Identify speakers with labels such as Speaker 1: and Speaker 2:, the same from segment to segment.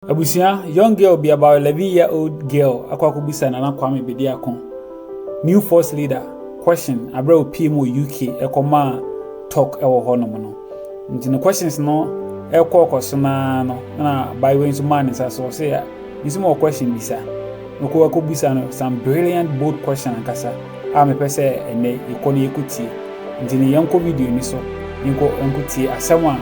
Speaker 1: Abusia, young girl be about 11-year-old girl akwakubisa na Kwame Bediako. New force leader. Question about PMO UK ekoma talk ewo hono no. Nti the questions no ekọ kwasona no na by way to man so say this more question bisa. No ko akubisa no some brilliant bold question ankasa. Me pese ene ikoni ekuti. Nti ne yanko video ni so. Nko enkuti asema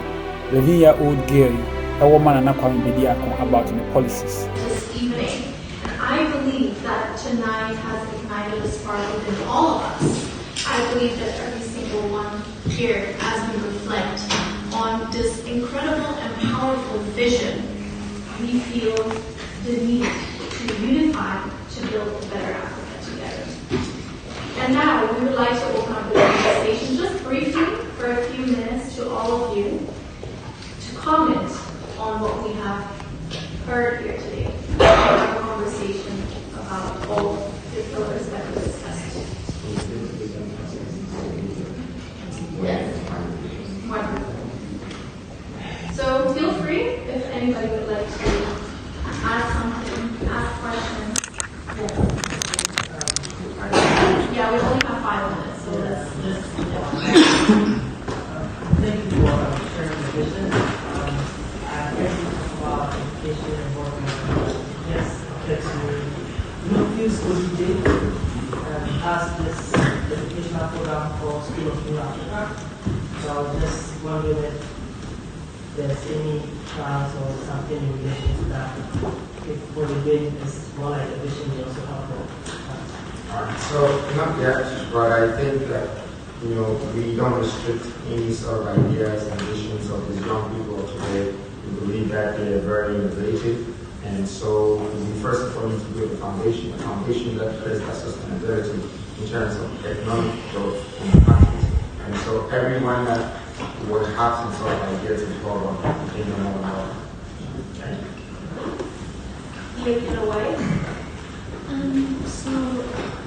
Speaker 1: 11-year-old girl a woman and Kwame Bediako about the policies.
Speaker 2: This evening, and I believe that tonight has ignited a spark within all of us. I believe that every single one here, as we reflect on this incredible and powerful vision, we feel the need to unify to build a better Africa together. And now we would like to open up the conversation just briefly for a few minutes to all of you to comment on what we have heard here today, our conversation about all the pillars that we discussed. Yes. Wonderful. So feel free if anybody would like to ask something, ask questions. Yeah, we only have 5 minutes, so let's just.
Speaker 3: Thank you for sharing the vision. Education and working yes, that feel school today has this educational program for School of New Africa. So I was just wondering if there's any plans or something in relation to that. If what we're doing is more like a vision, we also have
Speaker 4: so not yet, but I think that we don't restrict any sort of ideas and visions of these young people today. We believe that they are very innovative, and so we first of all need to build a foundation that creates that sustainability in terms of economic growth in the countries. And so everyone that would have some sort of idea to follow on in the more.
Speaker 2: Take it away.
Speaker 5: So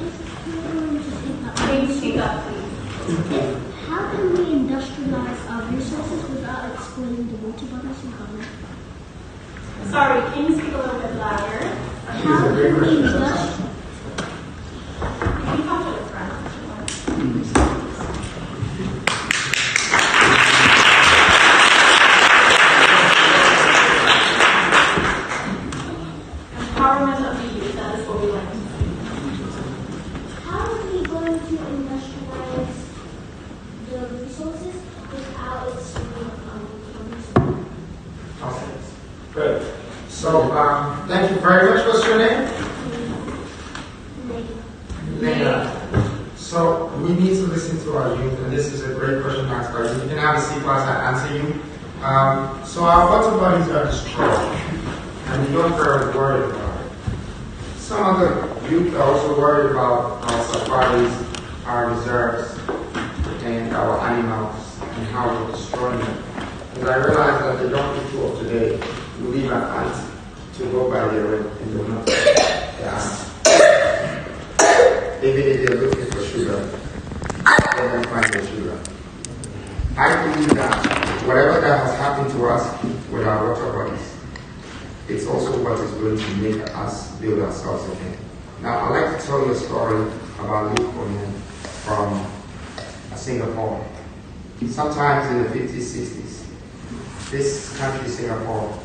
Speaker 5: if you're going to think that,
Speaker 2: Please speak up, please.
Speaker 5: how can we industrialize our resources without exploiting the water bodies in Ghana?
Speaker 2: Sorry, can you speak a little bit louder?
Speaker 5: How can we industrialize?
Speaker 2: Can you talk to the front? Empowerment of the youth, that is what we like to see.
Speaker 5: How are we going to industrialize the resources without exploiting
Speaker 4: Okay, good. So thank you very much. What's your name? Lena. So we need to listen to our youth, and this is a great question asked by you. You can have a seat whilst I answer you. So our water bodies are destroyed, and we don't very worried about it. Some of the youth are also worried about our safaris, our reserves, and our animals, and how we're destroying them. Because I realize that the young people of today will leave at night to go by their way and do not. Even if they're looking for sugar, they won't find the sugar. I believe that whatever that has happened to us with our water bodies, it's also what is going to make us build ourselves again. Now, I'd like to tell you a story about Luke from Singapore. Sometimes in the 50s, 60s, this country, Singapore,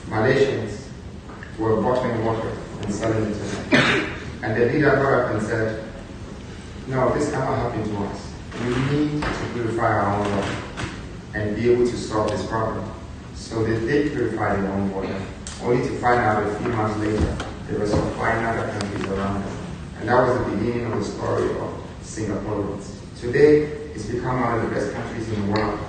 Speaker 4: Malaysians were bottling water and selling it to them. And the leader got up and said, no, this cannot happen to us. We need to purify our own water and be able to solve this problem. So they did purify their own water, only to find out a few months later they were supplying other countries around them. And that was the beginning of the story of Singaporeans. Today, it's become one of the best countries in the world.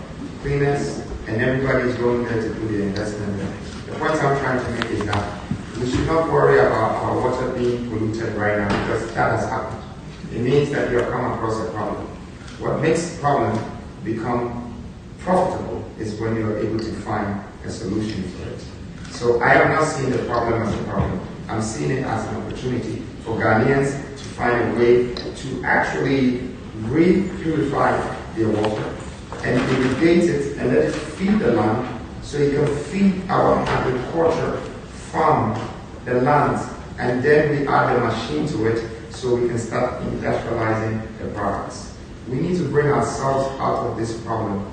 Speaker 4: Cleanest, and everybody is going there to do the investment there. The point I'm trying to make is that we should not worry about our water being polluted right now because that has happened. It means that you have come across a problem. What makes the problem become profitable is when you are able to find a solution for it. So I have not seen the problem as a problem. I'm seeing it as an opportunity for Ghanaians to find a way to actually re-purify their water and irrigate it and let it feed the land so it can feed our agriculture farm the land, and then we add the machine to it so we can start industrializing the products. We need to bring ourselves out of this problem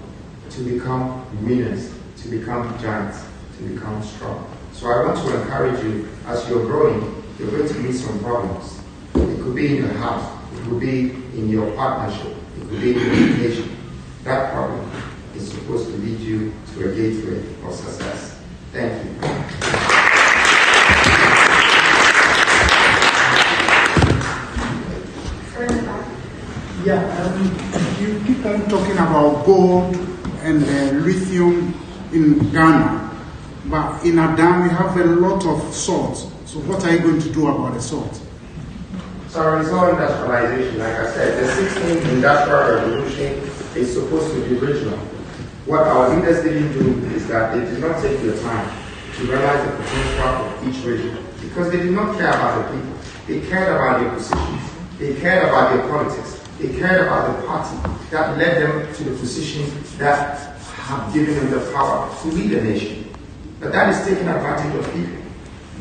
Speaker 4: to become winners, to become giants, to become strong. So I want to encourage you, as you're growing, you're going to meet some problems. It could be in your house, it could be in your partnership, it could be in your education. That problem is supposed to lead you to a gateway of success. Thank you.
Speaker 6: Yeah, you keep on talking about gold and lithium in Ghana, but in Adam we have a lot of salt. So what are you going to do about the salt?
Speaker 4: So it's all industrialization. Like I said, the 16th Industrial Revolution is supposed to be regional. What our leaders didn't do is that they did not take the time to realize the potential of each region, because they did not care about the people. They cared about their positions. They cared about their politics. They cared about the party that led them to the positions that have given them the power to lead a nation. But that is taking advantage of people.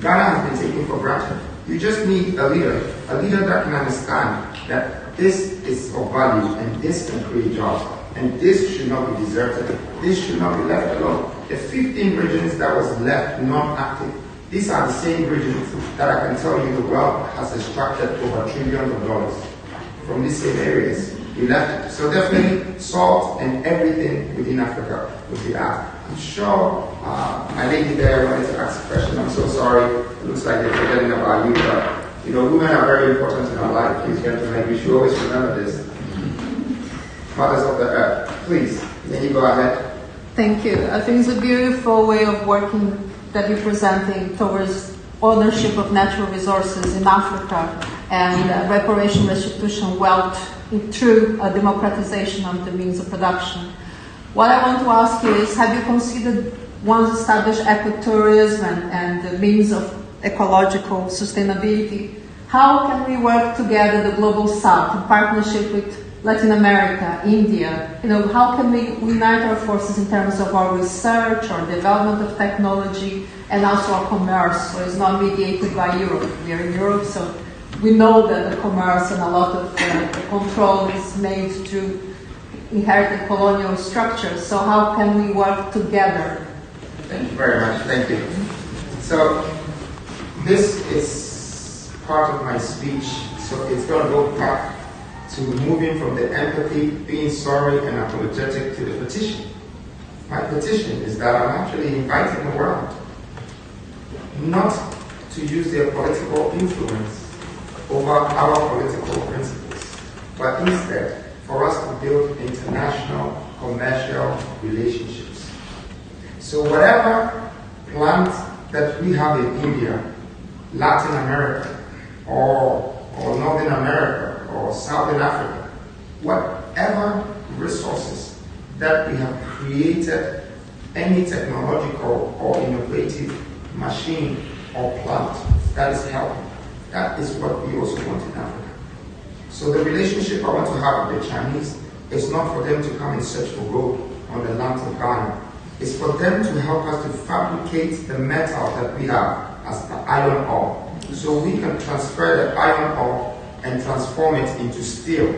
Speaker 4: Ghana has been taken for granted. You just need a leader that can understand that this is of value and this can create jobs. And this should not be deserted. This should not be left alone. The 15 regions that was left non-active, these are the same regions that I can tell you the world has extracted over trillions of dollars from these same areas. We left it. So definitely salt and everything within Africa would be asked. I'm sure my lady there wanted to ask a question. I'm so sorry. It looks like they're forgetting about you, but you know, women are very important in our life. Please, gentlemen, we should always remember this. Mothers of the earth, please, can you go ahead?
Speaker 7: Thank you. I think it's a beautiful way of working that you're presenting towards ownership of natural resources in Africa and reparation, restitution, wealth through democratization of the means of production. What I want to ask you is, have you considered, once established ecotourism and the means of ecological sustainability, how can we work together, the global south, in partnership with Latin America, India? You know, how can we unite our forces in terms of our research, our development of technology, and also our commerce? So it's not mediated by Europe. We are in Europe, so we know that the commerce and a lot of the control is made through inherited colonial structures. So how can we work together?
Speaker 4: Thank you very much. Thank you. So this is part of my speech. So it's going to go back to moving from the empathy, being sorry and apologetic, to the petition. My petition is that I'm actually inviting the world not to use their political influence over our political principles, but instead for us to build international commercial relationships. So whatever plant that we have in India, Latin America, or Northern America, or Southern Africa, whatever resources that we have created, any technological or innovative machine or plant that is helping, that is what we also want in Africa. So the relationship I want to have with the Chinese is not for them to come and search for gold on the land of Ghana. It's for them to help us to fabricate the metal that we have as the iron ore. So we can transfer the iron ore and transform it into steel.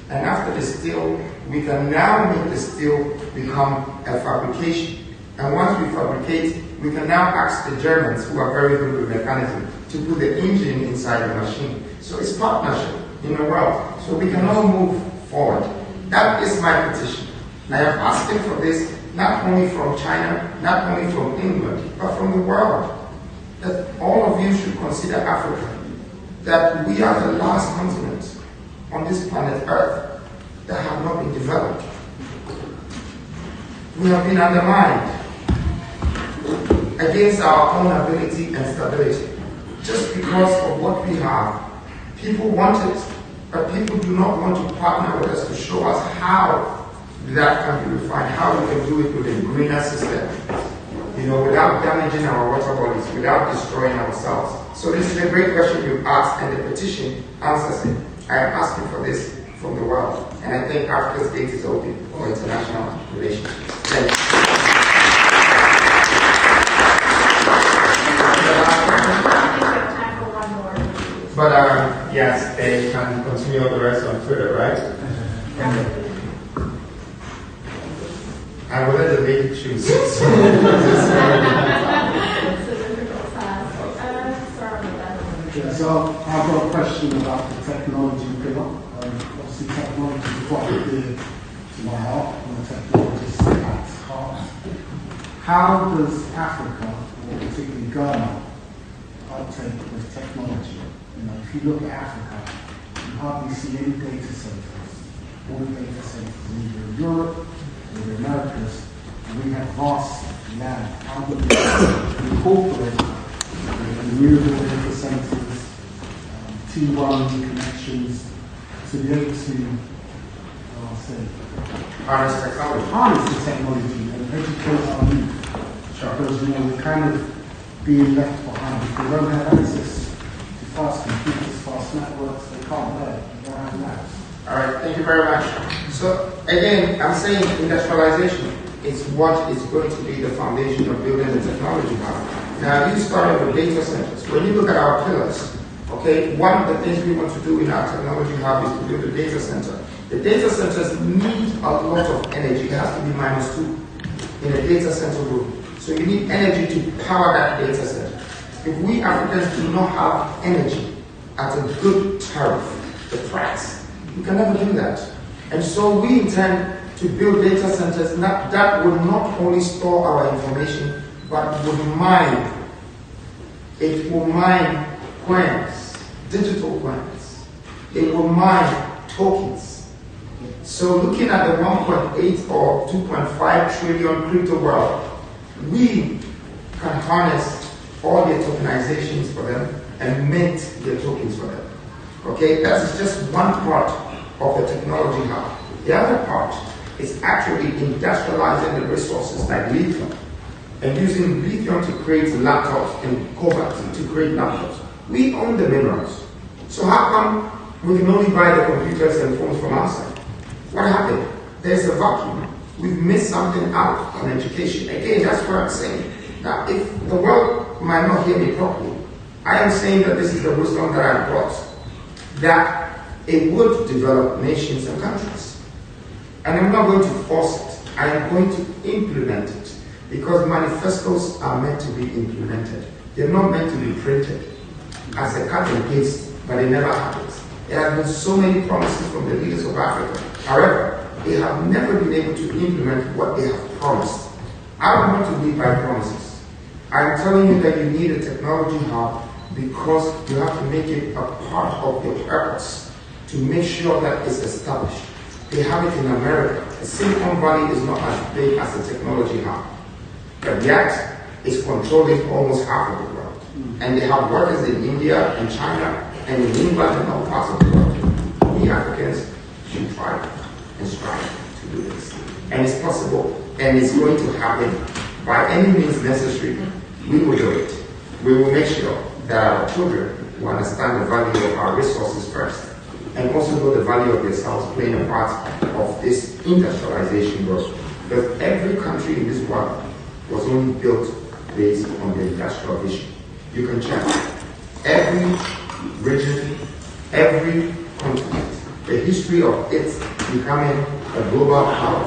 Speaker 4: And after the steel, we can now make the steel become a fabrication. And once we fabricate, we can now ask the Germans, who are very good with mechanism, to put the engine inside the machine. So it's partnership in the world. So we can all move forward. That is my petition. I am asking for this not only from China, not only from England, but from the world. That all of you should consider Africa, that we are the last continent on this planet Earth that have not been developed. We have been undermined against our own ability and stability. Just because of what we have, people want it, but people do not want to partner with us to show us how that can be refined, how we can do it with a greener system, you know, without damaging our water bodies, without destroying ourselves. So this is a great question you asked, and the petition answers it. I am asking for this from the world, and I think Africa's gate is open for international relations. Thank you. yes, they can continue the rest on Twitter, right? I will let the lady choose.
Speaker 2: It's a difficult task. Sorry about that.
Speaker 6: Yeah, so I've got a question about the technology pillar. Obviously, technology is quite dear to my heart. I'm a technologist at heart. How does Africa, or particularly Ghana, uptake with technology? You know, if you look at Africa, you hardly see any data centers. All the data centers either in Europe or the Americas, and we have vast land. How do we incorporate renewable data centers, T1 connections, to be able to
Speaker 4: Harness technology.
Speaker 6: harness the technology and educate our youth? Because, you know, we're kind of being left behind. If they don't have access to fast computers, fast networks, they can't learn. They don't have labs.
Speaker 4: All right, thank you very much. So again, I'm saying industrialization is what is going to be the foundation of building the technology hub. Now, you started with data centers. When you look at our pillars, okay, one of the things we want to do in our technology hub is to build a data center. The data centers need a lot of energy. It has to be -2 in a data center room. So you need energy to power that data center. If we Africans do not have energy at a good tariff, the price, we can never do that. And so we intend to build data centers that would not only store our information, but would mine. It will mine coins, digital coins. It will mine tokens. So looking at the 1.8 or 2.5 trillion crypto world, we can harness all their tokenizations for them and mint their tokens for them. Okay, that's just one part of the technology hub. The other part is actually industrializing the resources like lithium and using lithium to create laptops and cobalt to create laptops. We own the minerals. So how come we can only buy the computers and phones from outside? What happened? There's a vacuum. We've missed something out on education. Again, that's what I'm saying. Now, if the world might not hear me properly, I am saying that this is the wisdom that I brought, that it would develop nations and countries. And I'm not going to force it. I am going to implement it, because manifestos are meant to be implemented. They're not meant to be printed as a cut and paste, but it never happens. There have been so many promises from the leaders of Africa. However, they have never been able to implement what they have promised. I don't want to live by promises. I'm telling you that you need a technology hub because you have to make it a part of your purpose to make sure that it's established. They have it in America. The Silicon Valley is not as big as a technology hub, but yet it's controlling almost half of the world. And they have workers in India and China and in England and all parts of the world. We Africans should try and strive to do this. And it's possible, and it's going to happen by any means necessary. We will do it. We will make sure that our children will understand the value of our resources first, and also know the value of themselves playing a part of this industrialization growth. Because every country in this world was only built based on the industrial vision. You can check every region, every continent. The history of it becoming a global power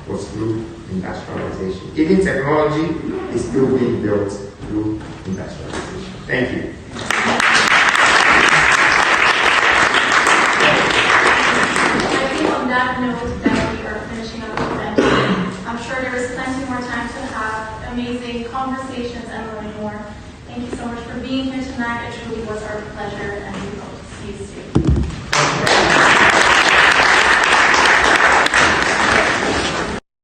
Speaker 4: was through industrialization. Even technology is still being built through industrialization. Thank you.
Speaker 2: I think on that note that we are finishing up the event. I'm sure there is plenty more time to have amazing conversations and learn more. Thank you so much for being here tonight. It truly was our pleasure, and we hope